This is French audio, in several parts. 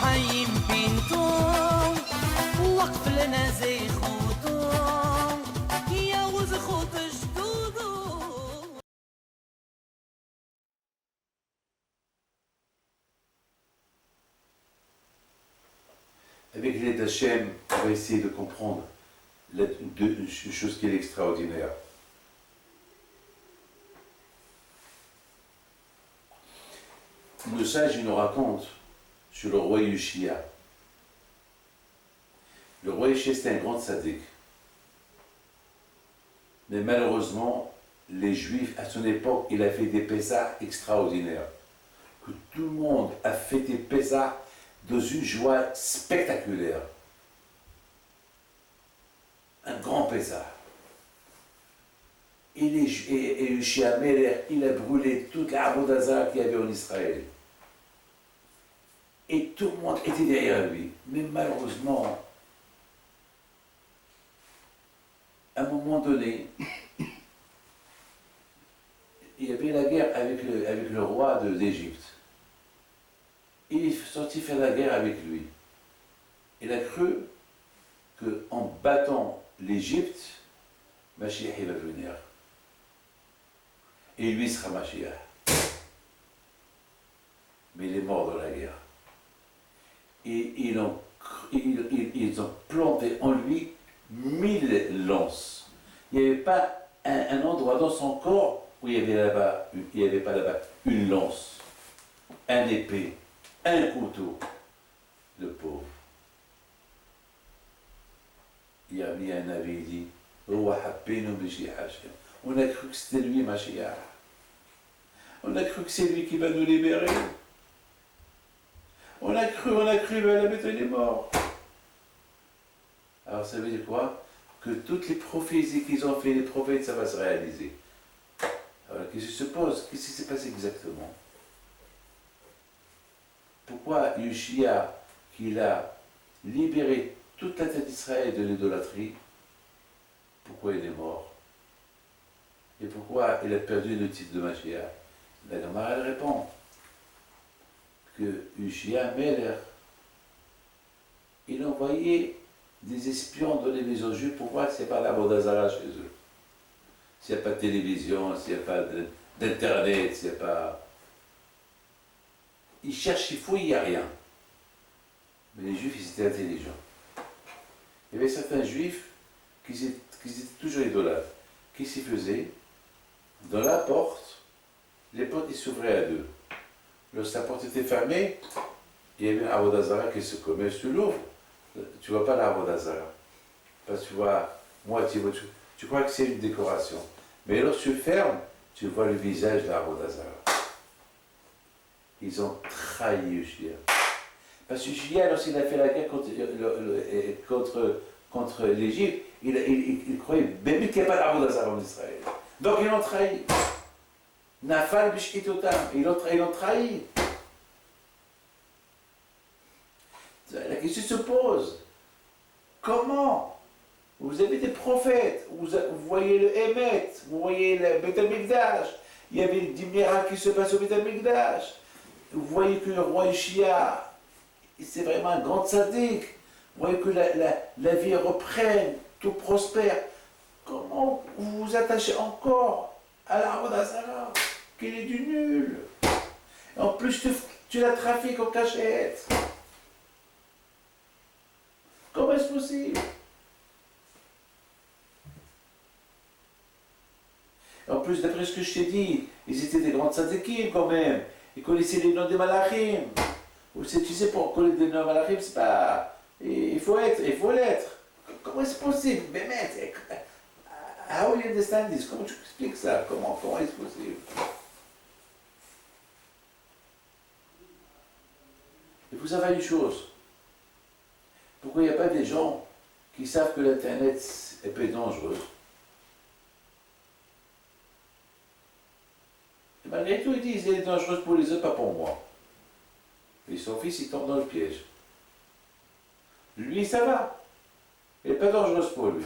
حي بينتم وقف لنا زي خوتم يا وزخوت جدودم. Avec l'aide d'Hachem, on va essayer de comprendre une chose qui est extraordinaire. Le sage, il nous raconte sur le roi Yoshia. Le roi Yoshia, c'était un grand sadique. Mais malheureusement, les Juifs, à son époque, il a fait des Pessahs extraordinaires. Que tout le monde a fait des Pessahs dans une joie spectaculaire. Un grand Pessah. Et Yoshia Melech, il a brûlé toute la Avodah qu'il y avait en Israël. Et tout le monde était derrière lui. Mais malheureusement, à un moment donné, il y avait la guerre avec le roi d'Égypte. Il est sorti faire la guerre avec lui. Il a cru qu'en battant l'Égypte, Mashiach va venir. Et lui sera Mashiach. Mais il est mort dans la guerre. Et ils ont planté en lui 1000 lances. Il n'y avait pas un endroit dans son corps où il n'y avait pas là-bas une lance, un épée, un couteau. Le pauvre. Il y a mis un avis, il dit, on a cru que c'était lui, Mashiach. On a cru que c'est lui qui va nous libérer. On a cru, mais la bête est mort. Alors ça veut dire quoi? Que toutes les prophéties qu'ils ont fait, les prophètes, ça va se réaliser. Alors qu'est-ce qui se pose? Qu'est-ce qui s'est passé exactement? Pourquoi Yoshia, qu'il a libéré toute la tête d'Israël de l'idolâtrie, pourquoi il est mort? Et pourquoi il a perdu le titre de Mashiach? La Gemara, elle répond que Yoshia Melech, il envoyait des espions dans les maisons juives pour voir s'il n'y a pas l'Avodah Zarah chez eux. S'il n'y a pas de télévision, s'il n'y a pas d'internet, s'il n'y a pas... Ils cherchent, ils fouillent, il n'y a rien. Mais les juifs, ils étaient intelligents. Il y avait certains juifs qui étaient toujours idolâtres. Qu'est-ce qu'ils faisaient? Dans la porte, les portes ils s'ouvraient à deux. Lorsque la porte était fermée, il y avait un Avodah Zarah qui se commet. Si tu l'ouvres, tu ne vois pas l'Avodah Zarah. Parce que tu vois moitié, tu crois que c'est une décoration. Mais lorsque tu le fermes, tu vois le visage de l'Avodah Zarah. Ils ont trahi Yoshia. Parce que Yoshia, lorsqu'il a fait la guerre contre l'Égypte, il croyait même qu'il n'y a pas d'Avodah Zarah en Israël. Donc ils l'ont trahi. Nafal bishkitotam, ils l'ont trahi. La question se pose. Comment? Vous avez des prophètes, vous voyez le Hémet, vous voyez le Beth Amikdash, il y avait des miracles qui se passent au Beth Amikdash. Vous voyez que le roi Yoshia, c'est vraiment un grand tzaddik. Vous voyez que la vie reprenne, tout prospère. Comment vous vous attachez encore à la Avodah Zarah, qu'il est du nul? En plus, tu la trafiques en cachette. Comment est-ce possible? En plus, d'après ce que je t'ai dit, ils étaient des grands tzadikim quand même. Ils connaissaient les noms des malachim. Tu sais, pour connaître les noms des malachim, c'est pas... Il faut l'être. Comment est-ce possible? Mais how you understand this? Comment tu expliques ça? Comment est-ce possible? Il faut savoir une chose. Pourquoi il n'y a pas des gens qui savent que l'Internet peut être dangereux? Et malgré tout, ils disent qu'elle est dangereuse pour les autres, pas pour moi. Et son fils, il tombe dans le piège. Lui, ça va. Elle n'est pas dangereuse pour lui.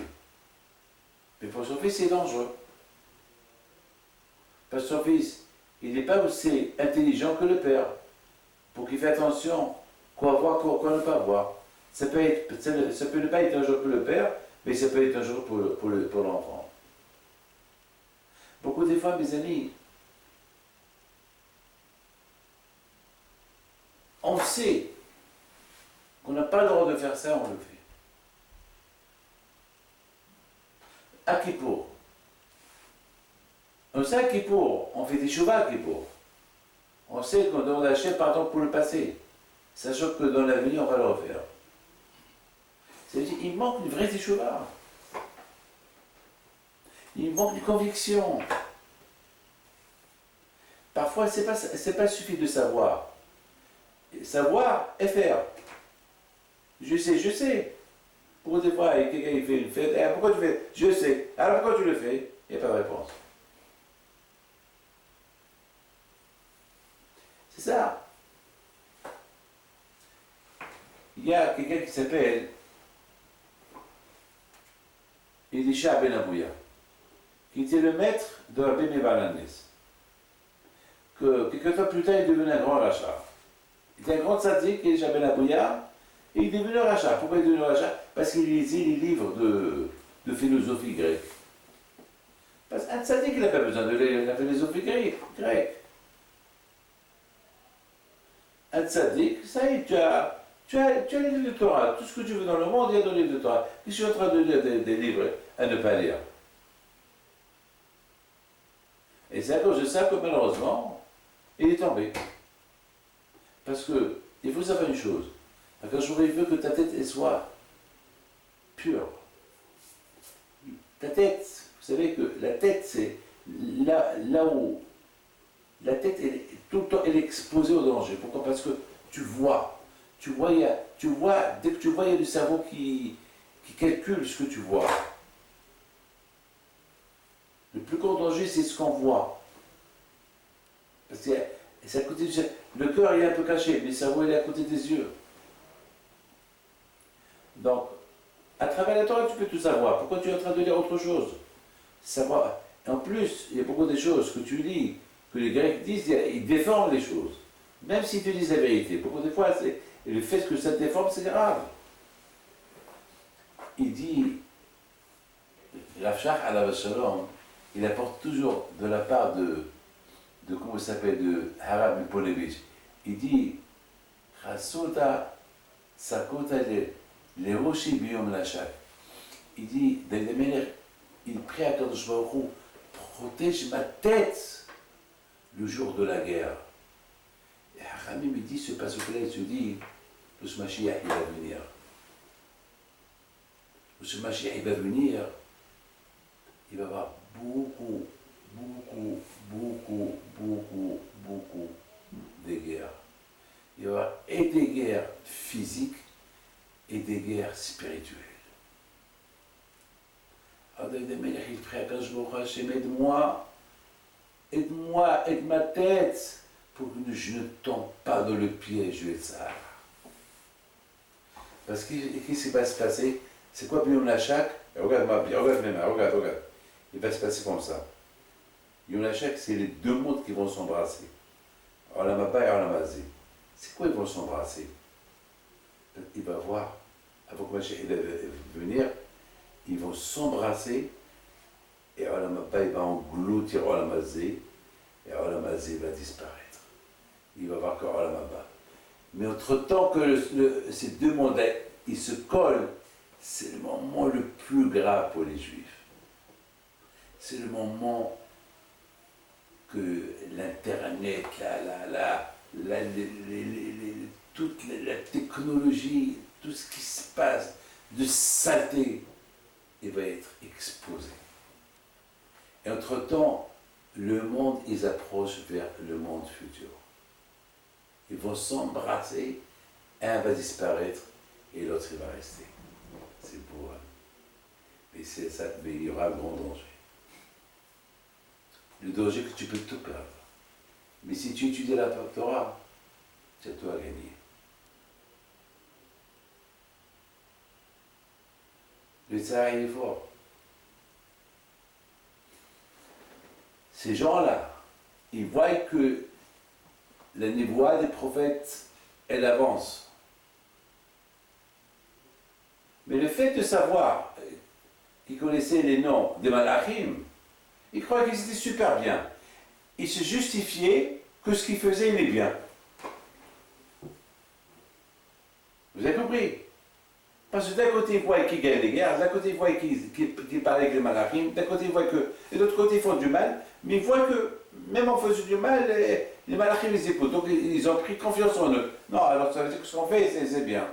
Mais pour son fils, c'est dangereux. Parce que son fils, il n'est pas aussi intelligent que le père. Pour qu'il fasse attention quoi voir, quoi ne pas voir. Ça peut ne pas être un jour pour le père, mais ça peut être un jour pour l'enfant. Beaucoup des fois, mes amis, on sait qu'on n'a pas le droit de faire ça, on le fait. À Kippour. On sait à Kippour, on fait des chouvas à Kippour. On sait qu'on demande à Hachem pardon pour le passé, sachant que dans l'avenir, on va le refaire. C'est-à-dire qu'il manque une vraie teshuva. Il manque une conviction. Parfois, c'est pas suffit de savoir. Savoir et faire. Je sais. Pour des fois, quelqu'un il fait une fête. Eh, pourquoi tu fais? Je sais. Alors pourquoi tu le fais? Il n'y a pas de réponse. C'est ça. Il y a quelqu'un qui s'appelle Elisha Ben Abouya, qui était le maître de Rabbi Meir Balanès, que quelques temps plus tard il est devenu un grand rachat. Il était un grand tzaddik, Elisha Ben Abouya, et il est devenu rachat. Pourquoi il est devenu rachat? Parce qu'il lisait les livres de philosophie grecque. Parce qu'un tzaddik, il n'a pas besoin de lire la philosophie grecque. Un tzaddik, ça y est, tu as les livres de Torah. Tout ce que tu veux dans le monde, il y a dans les livres de Torah. Je suis en train de lire des livres à ne pas lire. Et c'est à cause de ça que malheureusement, il est tombé. Parce que, il faut savoir une chose. Quand je veut que ta tête elle soit pure. Ta tête, vous savez que la tête, c'est là où la tête, tout le temps, elle est exposée au danger. Pourquoi? Parce que tu vois. Dès que tu vois, il y a du cerveau qui calcule ce que tu vois. Le plus grand danger, c'est ce qu'on voit. Parce que c'est à côté du cerveau. Le cœur, il est un peu caché, mais le cerveau, il est à côté des yeux. Donc, à travers la Torah, tu peux tout savoir. Pourquoi tu es en train de lire autre chose? Savoir. En plus, il y a beaucoup de choses que tu lis, que les Grecs disent, ils déforment les choses. Même s'ils te disent la vérité. Beaucoup de fois, le fait que ça te déforme, c'est grave. Il dit, Rav Shach alav shalom, il apporte toujours de la part de comment il s'appelle, de Harab Miponevich. Il dit, Chasota sakota les rochers biyom lachak. Il dit, il prie à Kadosh Baruch Hu, protège ma tête le jour de la guerre. Et Haramim me dit, ce passage-là, il se dit, le Mashiach, il va venir. Le Mashiach, il va venir, il va y avoir beaucoup de guerres. Il va y avoir et des guerres physiques et des guerres spirituelles. Alors, il prie à Kadosh Baruch Hu, Hashem, aide ma tête pour que je ne tombe pas dans le piège de ça. Parce qu'est-ce qui va se passer? C'est quoi Yom Lachak? Regarde mes mains, regarde. Il va se passer comme ça. Yom Lachak, c'est les deux mondes qui vont s'embrasser. Olam Haba et Olam Hazé. C'est quoi ils vont s'embrasser? Il va voir, avant que Mashiach va venir, ils vont s'embrasser et Olam Haba il va engloutir Olam Hazé et Olam Hazé va disparaître. Il va voir que Olam Haba. Mais entre-temps que ces deux mondes ils se collent, c'est le moment le plus grave pour les Juifs. C'est le moment que l'Internet, toute la technologie, tout ce qui se passe de saleté, il va être exposé. Et entre-temps, le monde, ils approchent vers le monde futur. Ils vont s'embrasser, un va disparaître et l'autre il va rester. C'est beau. Hein? Mais c'est ça, mais il y aura un grand danger. Le danger que tu peux tout perdre. Mais si tu étudies la Torah, c'est toi à gagner. Le tsar, il est fort. Ces gens-là, ils voient que la névoie des prophètes, elle avance. Mais le fait de savoir qu'il connaissait les noms des Malachim, il croyait qu'ils étaient super bien. Il se justifiait que ce qu'il faisait, il est bien. Vous avez compris? Parce que d'un côté, ils voient qu'ils gagnent les guerres, d'un côté, ils voient qu'ils parlent avec les Malachim, d'un côté, ils voient que. Et de l'autre côté, ils font du mal, mais ils voient que, même en faisant du mal, les Malachim les écoutent. Donc, ils ont pris confiance en eux. Non, alors ça veut dire que ce qu'on fait, c'est bien.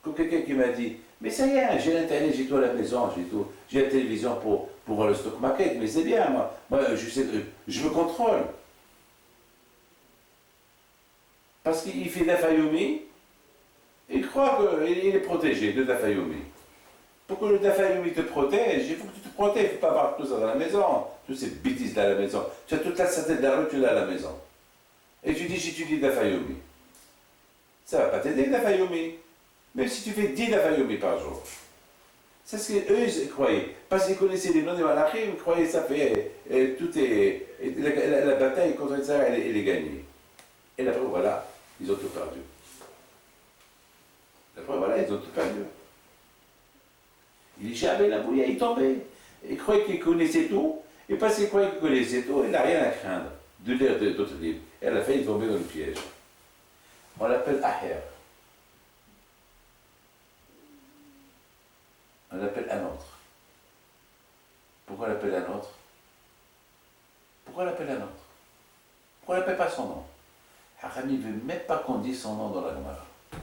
Comme quelqu'un qui m'a dit, mais ça y est, j'ai l'internet, j'ai tout à la maison, j'ai la télévision pour voir le stock market, mais c'est bien, moi je me contrôle. Parce qu'il fait de la Fayoumi, il croit qu'il est protégé de la Fayoumi. Pour que le Dafayoumi te protège, il faut que tu te protèges, il ne faut pas avoir tout ça dans la maison, toutes ces bêtises dans la maison. Tu as toute la santé de la rue, tu l'as à la maison. Et tu dis, j'étudie Dafayoumi. Ça ne va pas t'aider, Dafayoumi. Même si tu fais 10 Dafayoumi par jour. C'est ce qu'eux, ils croyaient. Parce qu'ils connaissaient les noms des Malachim, ils croyaient que ça fait. Tout est. La bataille contre Israël, elle est gagnée. Et la preuve, voilà, ils ont tout perdu. La preuve, voilà, ils ont tout perdu. Il est jamais la bouillie, il tombait. Il croyait qu'il connaissait tout, et parce qu'il croyait qu'il connaissait tout, il n'a rien à craindre de lire d'autres livres. Et à la fin, il tombait dans le piège. On l'appelle Aher. On l'appelle un autre. Pourquoi on l'appelle un autre? Pourquoi on l'appelle un autre? Pourquoi on l'appelle pas son nom? Harami ne veut même pas qu'on dise son nom dans la Gemara. Il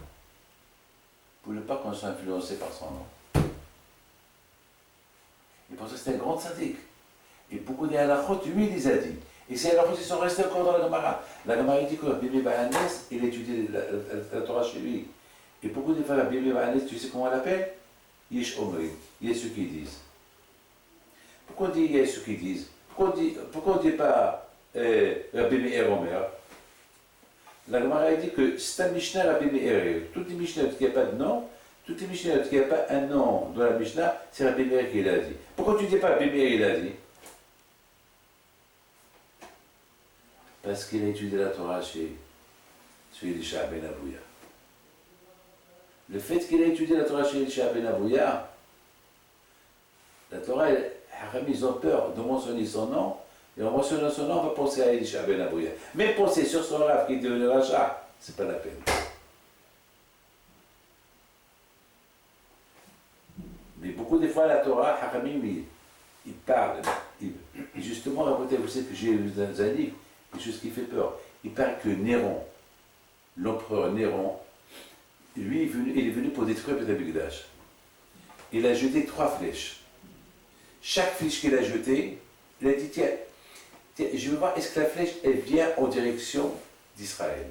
ne voulait pas qu'on soit influencé par son nom. Il pensait que c'était un grand sadique. Et beaucoup des halachot, lui, il les a dit. Et ces halachot, ils sont restés encore dans la Gemara. La Gemara dit que Bibi Bahanes, il étudiait la Torah chez lui. Et beaucoup de fois, Bibi Bahanes, tu sais comment on l'appelle? Yesh Omri, il y a ceux qui disent. Pourquoi on dit il y a ceux qui disent? Pourquoi on ne dit pas Rabbi Meir Omer? La Gemara dit que c'est un Mishnah Rabbi Meir. Toutes les Mishnah qui n'ont pas de nom, toutes les Mishnah qui n'ont pas un nom dans la Mishnah, c'est Rabbi Meir qui l'a dit. Pourquoi tu ne dis pas Rabbi Meir il l'a dit? Parce qu'il a étudié la Torah chez Elisha ben Avouya. Le fait qu'il ait étudié la Torah chez Elisha ben Avouya, la Torah, ils ont peur de mentionner son nom, et en mentionnant son nom, on va penser à Elisha ben Avouya. Mais penser sur son rave qui est devenu rachat, c'est pas la peine. Mais beaucoup de fois, la Torah, Haramim, il parle. Et justement, racontez, vous savez que j'ai lu dans un livre, quelque chose qui fait peur. Il parle que Néron, l'empereur Néron, lui, il est venu pour détruire le Mikdash. Il a jeté 3 flèches. Chaque flèche qu'il a jetée, il a dit, tiens, je veux voir, est-ce que la flèche, elle vient en direction d'Israël?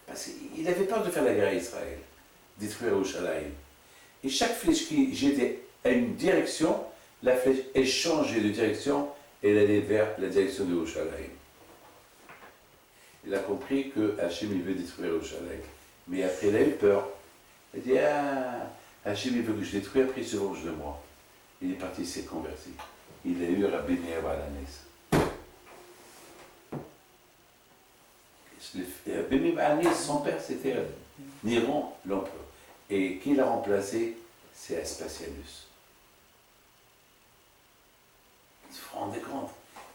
Parce qu'il avait peur de faire la guerre à Israël, détruire Yerushalayim. Et chaque flèche qui jetait à une direction, la flèche, elle changeait de direction, et elle allait vers la direction de Yerushalayim. Il a compris que Hachem, il veut détruire Yerushalayim. Mais après, il a eu peur. Il a dit, Hachem, il veut que je détruise, après il se venge de moi. Il est parti, il s'est converti. Il a eu Rabbi Meir Balanes. Rabbi Meir Balanes, son père, c'était Néron, l'empereur. Et qui l'a remplacé? C'est Aspasianus. Vous vous rendez compte?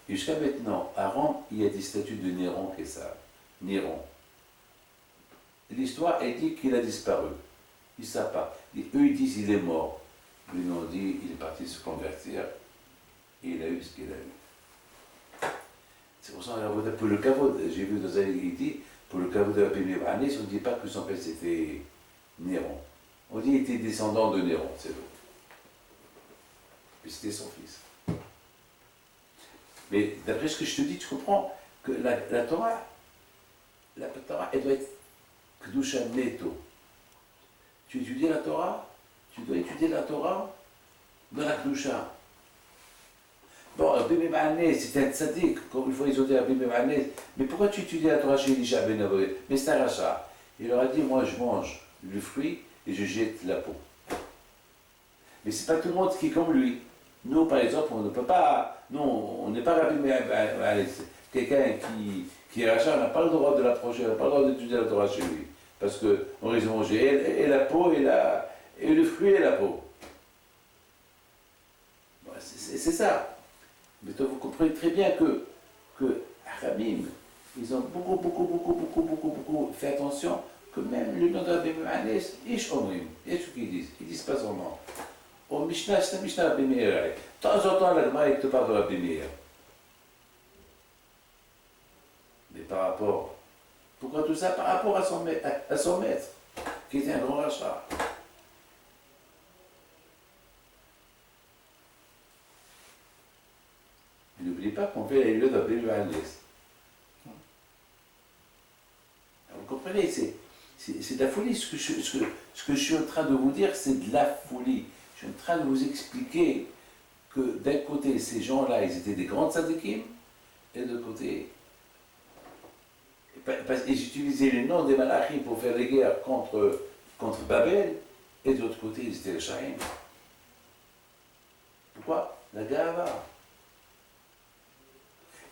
Et jusqu'à maintenant, à Rome, il y a des statues de Néron qui est ça. Néron. L'histoire, elle dit qu'il a disparu. Ils ne savent pas. Et eux, ils disent qu'il est mort. Lui, ils ont dit qu'il est parti se convertir. Et il a eu ce qu'il a eu. C'est pour ça que pour le kavod, j'ai vu dans un il dit, pour le kavod de Rabbi Meir Balanes, on ne dit pas que son père c'était Néron. On dit qu'il était descendant de Néron, c'est tout. Puis c'était son fils. Mais d'après ce que je te dis, tu comprends que la Torah, elle doit être Kedusha Neto. Tu étudies la Torah, tu dois étudier la Torah dans la Kedusha. Bon, Rabbi Meir Balanes, c'était un tzaddik, comme une fois ils ont dit à Rabbi Meir Balanes, mais pourquoi tu étudies la Torah chez Elisha ben Avouya? Mais c'est un rachat. Il leur a dit, moi je mange le fruit et je jette la peau. Mais c'est pas tout le monde qui est comme lui. Nous, par exemple, on ne peut pas, nous, on n'est pas Rabbi Meir Balanes. Quelqu'un qui est rachat, on n'a pas le droit de l'approcher, on n'a pas le droit d'étudier la Torah chez lui. Parce qu'on risque de manger et la peau et et le fruit et la peau. Bon, c'est ça. Mais donc vous comprenez très bien que Khamim, ils ont beaucoup fait attention que même le nom de Rabbi Meir, Ish Omrim, et ce qu'ils disent. Ils disent pas son nom. Au Mishnah, c'est un Mishnah Rabbi Meir. De temps en temps, la Gemara, il te parle de Rabbi Meir. Mais par rapport, pourquoi tout ça? Par rapport à son maître, qui était un grand rachat. N'oubliez pas qu'on fait les lieux d'Abdel Yohannes. Vous comprenez, c'est de la folie. Ce que je suis en train de vous dire, c'est de la folie. Je suis en train de vous expliquer que d'un côté, ces gens-là, ils étaient des grands tzadikim, et de l'autre côté, ils utilisaient les noms des malachim pour faire les guerres contre Babel, et de l'autre côté, ils étaient les Shahim. Pourquoi? La Gava.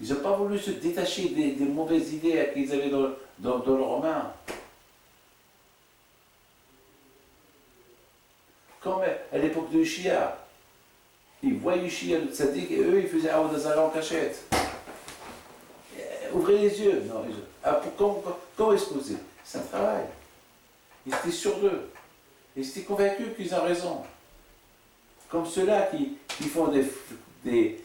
Ils n'ont pas voulu se détacher des mauvaises idées qu'ils avaient dans leurs mains. Comme à l'époque de Ushia, ils voyaient Ushia, le tzaddik, et eux, ils faisaient Avodah Zarah en cachette. Ouvrez les yeux. Non, comment est-ce que c'est un travail. Ils étaient sûrs d'eux. Ils étaient convaincus qu'ils ont raison. Comme ceux-là qui font des.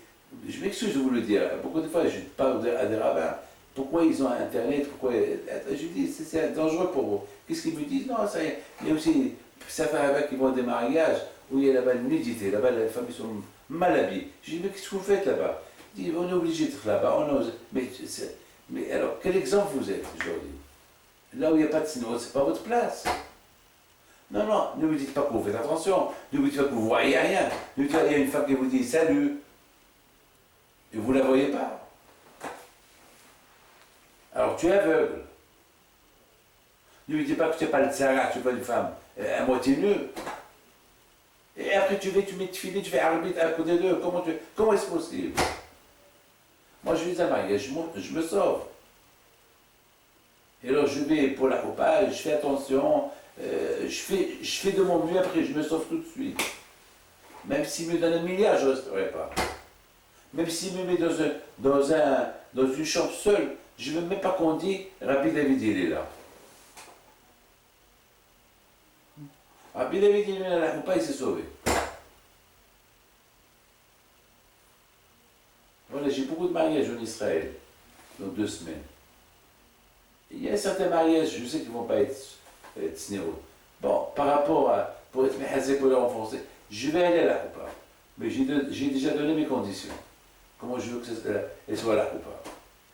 Je m'excuse de vous le dire. Beaucoup de fois, je parle à des rabbins. Pourquoi ils ont Internet? Pourquoi. Je dis, c'est dangereux pour vous. Qu'est-ce qu'ils me disent? Non, ça y est. Il y a aussi certains rabbins qui vont à des mariages où il y a là-bas une nudité. Là-bas, les femmes sont mal habillées. Je dis, mais qu'est-ce que vous faites là-bas? Ils disent, on est obligé d'être là-bas. Mais alors, quel exemple vous êtes aujourd'hui? Là où il n'y a pas de cinéma, c'est pas votre place. Non, ne vous dites pas que vous faites attention. Ne vous dites pas que vous voyez rien. Ne vous dites pas qu'il y a une femme qui vous dit salut. Et vous ne la voyez pas. Alors tu es aveugle. Ne lui dis pas que tu n'es pas le tzara, tu n'es pas une femme à moitié nue. Et après tu mets de filet, tu fais arbitre à côté d'eux. Comment est-ce possible? Moi je vis un mariage, je me sauve. Et alors je vais pour la coupage, je fais attention, je fais de mon mieux, après je me sauve tout de suite. Même s'il me donne 1 milliard, je ne resterai pas. Même s'il me met dans une chambre seule, je ne veux même pas qu'on dise Rabbi David il est là. Rabbi David il est là, la coupa, il s'est sauvé. Voilà, j'ai beaucoup de mariages en Israël, dans 2 semaines. Il y a certains mariages, je sais qu'ils ne vont pas être snéo. Bon, par rapport à, pour être méhazé pour les renforcer, je vais aller à la coupa. Mais j'ai déjà donné mes conditions. Comment je veux qu'elle soit à la coupa.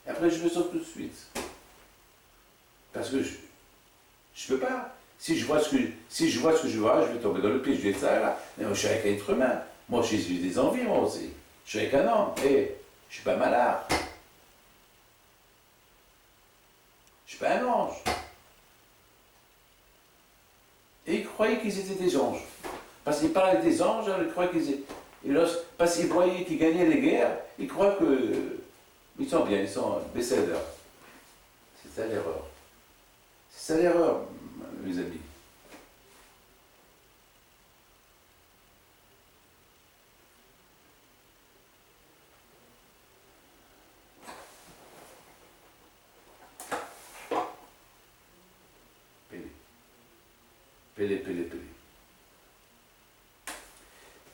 Et après, je me sauve tout de suite. Parce que je ne peux pas. Si je vois ce que je vois, je vais tomber dans le pied, je vais être ça là. Mais moi, je suis avec un être humain. Moi, j'ai des envies, moi aussi. Je suis avec un homme. Et je ne suis pas malade. Je ne suis pas un ange. Et ils croyaient qu'ils étaient des anges. Parce qu'ils parlaient des anges, ils croyaient qu'ils étaient. Parce qu'ils voyaient qu'ils gagnaient les guerres, ils croient qu'ils sont bien, ils sont bécédeurs. C'est ça l'erreur. C'est ça l'erreur, mes amis. Pélé.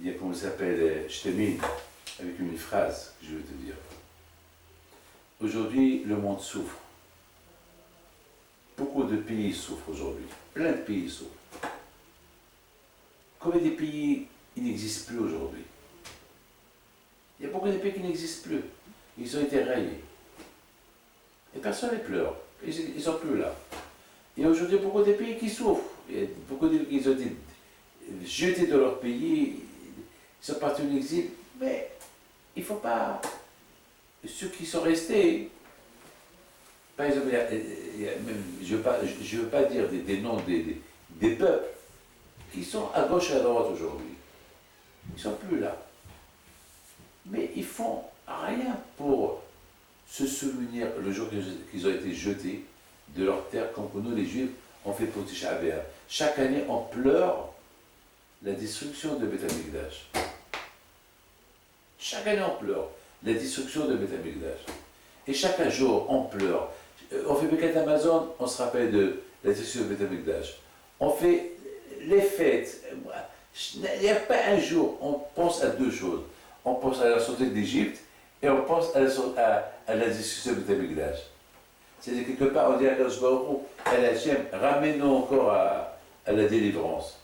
Il y a, comment ça s'appelle, je termine avec une phrase que je veux te dire. Aujourd'hui, le monde souffre. Beaucoup de pays souffrent aujourd'hui. Plein de pays souffrent. Combien de pays qui n'existent plus aujourd'hui? Il y a beaucoup de pays qui n'existent plus. Ils ont été rayés. Et personne ne pleure. Ils ne sont plus là. Il y a aujourd'hui beaucoup de pays qui souffrent. Il y a beaucoup de pays qui ont été jetés de leur pays. Ils sont partis en exil. Mais il ne faut pas. Ceux qui sont restés. Par exemple, je ne veux pas dire des noms des peuples qui sont à gauche et à droite aujourd'hui. Ils ne sont plus là. Mais ils font rien pour se souvenir le jour qu'ils ont été jetés de leur terre, comme nous les Juifs, on fait pour Tisha B'Av. Chaque année, on pleure la destruction de Beth Amikdash. Chaque année, on pleure la destruction de Beth Amikdash. Et chaque jour, on pleure. On fait Birkat Hamazon, on se rappelle de la destruction de Beth Amikdash. On fait les fêtes. Il n'y a pas un jour, on pense à deux choses. On pense à la sortie d'Égypte et on pense à la destruction de Beth Amikdash. C'est-à-dire, quelque part, on dit à Kadosh Baruch Hu, à la Hachem, ramène-nous encore à la délivrance.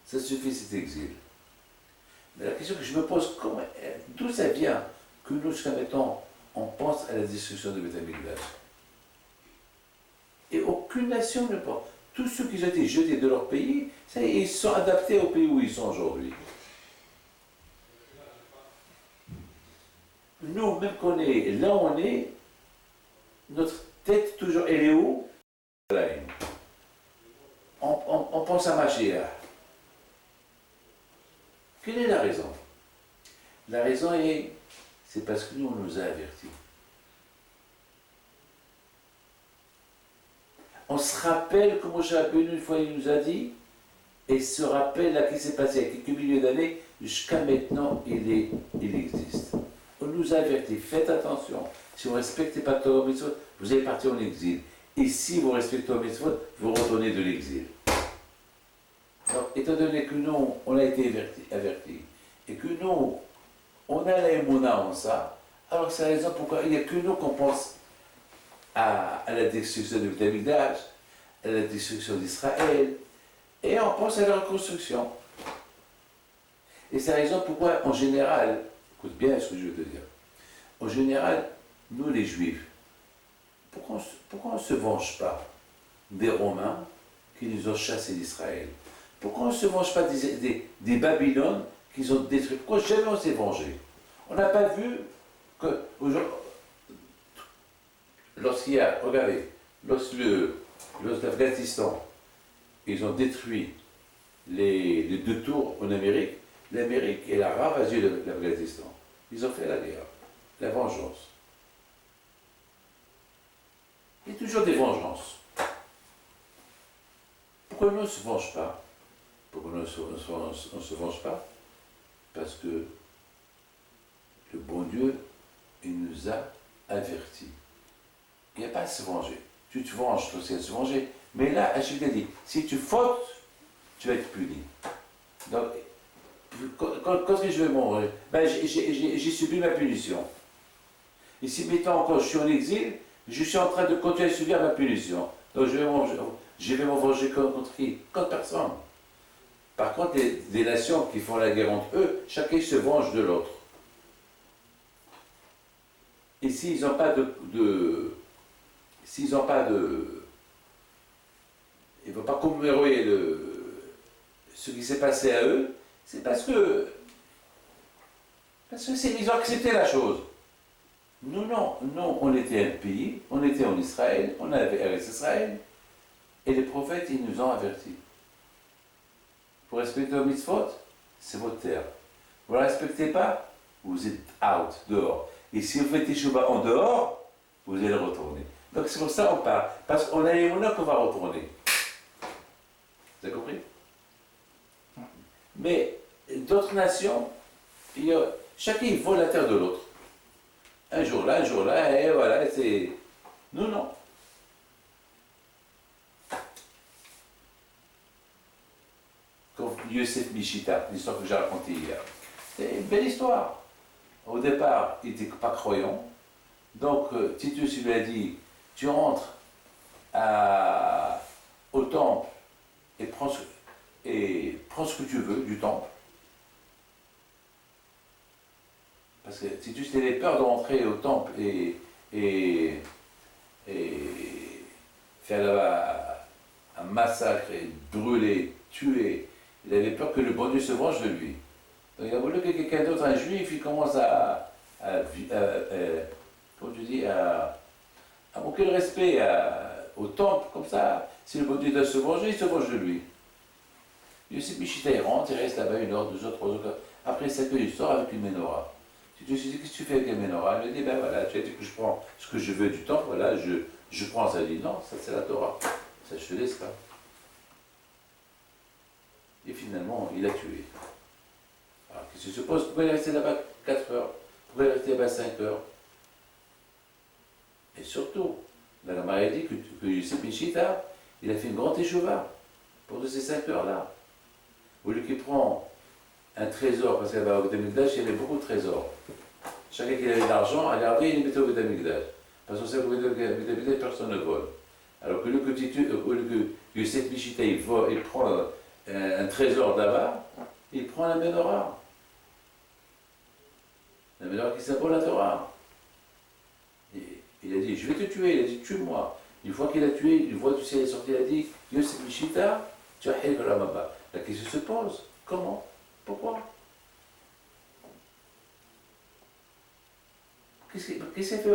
Ça suffit cet exil. Mais la question que je me pose, d'où ça vient que nous, jusqu'à maintenant, on pense à la destruction de Beth Amikdash? Et aucune nation ne pense. Tous ceux qui ont été jetés de leur pays, ça, ils sont adaptés au pays où ils sont aujourd'hui. Nous, même qu'on est là où on est, notre tête toujours, elle est où? On pense à Mashiach. Quelle est la raison? La raison c'est parce que nous, on nous a avertis. On se rappelle, comme Moshe Rabbeinu, une fois, il nous a dit, et se rappelle à qui s'est passé il y a quelques milliers d'années, jusqu'à maintenant, il existe. On nous a avertis, faites attention, si vous ne respectez pas Torah Mitzvot, vous allez partir en exil. Et si vous respectez Torah Mitzvot, vous retournez de l'exil. Alors, étant donné que nous, on a été avertis, et que nous, on a la émouna en ça, alors c'est la raison pourquoi il n'y a que nous qu'on pense à la destruction de Beth Amikdash, à la destruction d'Israël, et on pense à la reconstruction. Et c'est la raison pourquoi, en général, écoute bien ce que je veux te dire, en général, nous les Juifs, pourquoi on ne se venge pas des Romains qui nous ont chassés d'Israël? Pourquoi on ne se venge pas des Babylones qu'ils ont détruits? Pourquoi jamais on s'est vengé? On n'a pas vu que lorsqu'il y a, regardez, lorsque l'Afghanistan, ils ont détruit les deux tours en Amérique, l'Amérique, elle a ravagé l'Afghanistan. Ils ont fait la guerre, la vengeance. Il y a toujours des vengeances. Pourquoi nous ne se venge pas? Pourquoi nous ne se venge pas? Parce que le bon Dieu, il nous a avertis. Il n'y a pas à se venger. Tu te venges, toi aussi à se venger. Mais là, Hachem t'a dit, si tu fautes, tu vas être puni. Donc, quand je vais mourir, j'ai subi ma punition. Et si maintenant encore je suis en exil, je suis en train de continuer à subir ma punition. Donc je vais m'en venger contre qui? Contre personne. Par contre, des nations qui font la guerre entre eux, chacun se venge de l'autre. Et s'ils n'ont pas s'ils n'ont pas ils ne vont pas commémorer ce qui s'est passé à eux, c'est parce que ils ont accepté la chose. Nous, non, on était un pays, on était en Israël, on avait Eretz Israël, et les prophètes, ils nous ont avertis. Pour respecter le mitzvot, c'est votre terre. Vous ne la respectez pas, vous êtes out, dehors. Et si vous faites teshuva en dehors, vous allez retourner. Donc c'est pour ça qu'on parle, parce qu'on a les monas qu'on va retourner. Vous avez compris? Mais d'autres nations, chacun vole la terre de l'autre. Un jour là, et voilà, c'est... Nous, non. Comme Yosef Mishita, l'histoire que j'ai racontée hier. C'est une belle histoire. Au départ, il n'était pas croyant. Donc, Titus lui a dit, tu rentres au temple et prends ce que tu veux du temple. Parce que Titus avait peur de rentrer au temple et faire là-bas un massacre, et brûler, tuer. Il avait peur que le bon Dieu se venge de lui. Donc il a voulu que quelqu'un d'autre, un juif, il commence à manquer le respect au temple, comme ça. Si le bon Dieu doit se venger, il se venge de lui. Yosef Mishita, il rentre, il reste là-bas 1 heure, 2 heures, 3 heures. Après, il s'appelle, il sort avec une menorah. Tu te dis, qu'est-ce que tu fais avec la menorah? Il me dit, ben voilà, tu as dit que je prends ce que je veux du temple, voilà, je prends ça. Il dit, non, ça c'est la Torah. Ça, je te laisse pas. et finalement, il a tué. Alors, qu'est-ce qui se pose? Pourquoi il est resté là-bas 4 heures? Pourquoi il est resté là-bas 5 heures? Et surtout, dans la maladie que Yosef Mishita, il a fait une grande écheva pour ces 5 heures-là. Au lieu qu'il prend un trésor, parce qu'à au Beth Amikdash, il y avait beaucoup de trésors. Chacun qui avait de l'argent, à garder, il les mettait au Beth Amikdash. Parce qu'on sait qu'au Beth Amikdash, personne ne vole. Alors que que Yosef Mishita, il prend un trésor là-bas, il prend la menorah. La menorah qui s'appelle la Torah. Et il a dit, je vais te tuer. Il a dit, tue-moi. Une fois qu'il a tué, une fois que tu sais, il est sorti, il a dit, Yosef Mishita, tu as Helgolamaba. La question se pose, comment? Pourquoi? Qu'est-ce qu'il a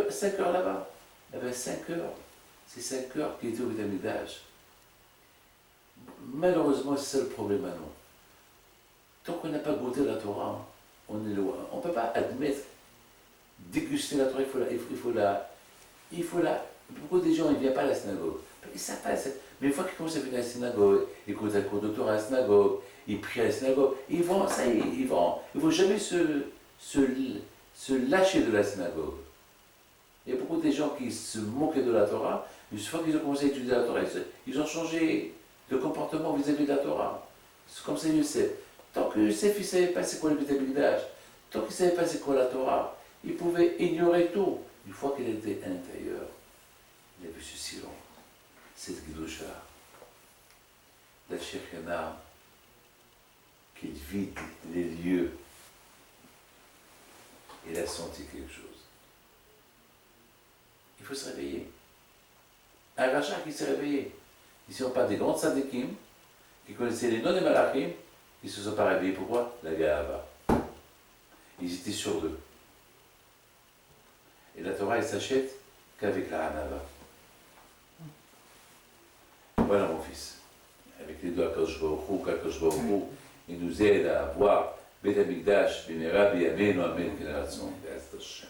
fait 5 heures là-bas? Il y avait 5 heures. C'est 5 heures qui étaient au Beth Amikdash. Malheureusement, c'est ça le problème maintenant. Tant qu'on n'a pas goûté la Torah, on est loin. On ne peut pas admettre, déguster la Torah, il faut la. Beaucoup de gens, ils ne viennent pas à la synagogue. Ils savent pas. Mais une fois qu'ils commencent à venir à la synagogue, ils écoutent un cours de Torah à la synagogue, ils prient à la synagogue, ils vont, ça y est, ils vont. Il ne faut jamais se lâcher de la synagogue. Il y a beaucoup de gens qui se moquaient de la Torah, une fois qu'ils ont commencé à étudier la Torah, ils ont changé de comportement vis-à-vis de la Torah. C'est comme ça Youssef. Tant que Youssef ne savait pas c'est quoi le Beth Amikdash, tant qu'il ne savait pas c'est quoi la Torah, il pouvait ignorer tout. Une fois qu'il était à l'intérieur, il a vu ce silence, cette Gdusha, la Shekhina, qu'il vide les lieux. Il a senti quelque chose. Il faut se réveiller. Un rachat qui s'est réveillé. Ils ne sont pas des grands tzadikim qui connaissaient les noms des malachim, ils ne se sont pas réveillés. Pourquoi? La Gahava. Ils étaient sur eux. Et la Torah, elle s'achète qu'avec la Hanava. Voilà mon fils. Avec les doigts Kadosh Baruch Hu, il nous aide à voir Beth Amikdash, B'mehera b'yameinu, Amen, Ken Ratzon, Be'ezt Hashem.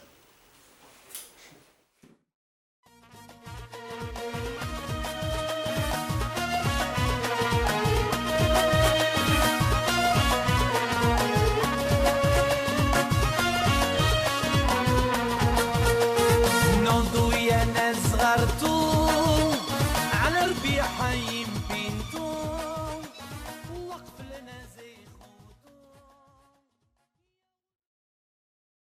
نوضوا يا ناس غرتوا على ربيع حي بنتو وقف لنا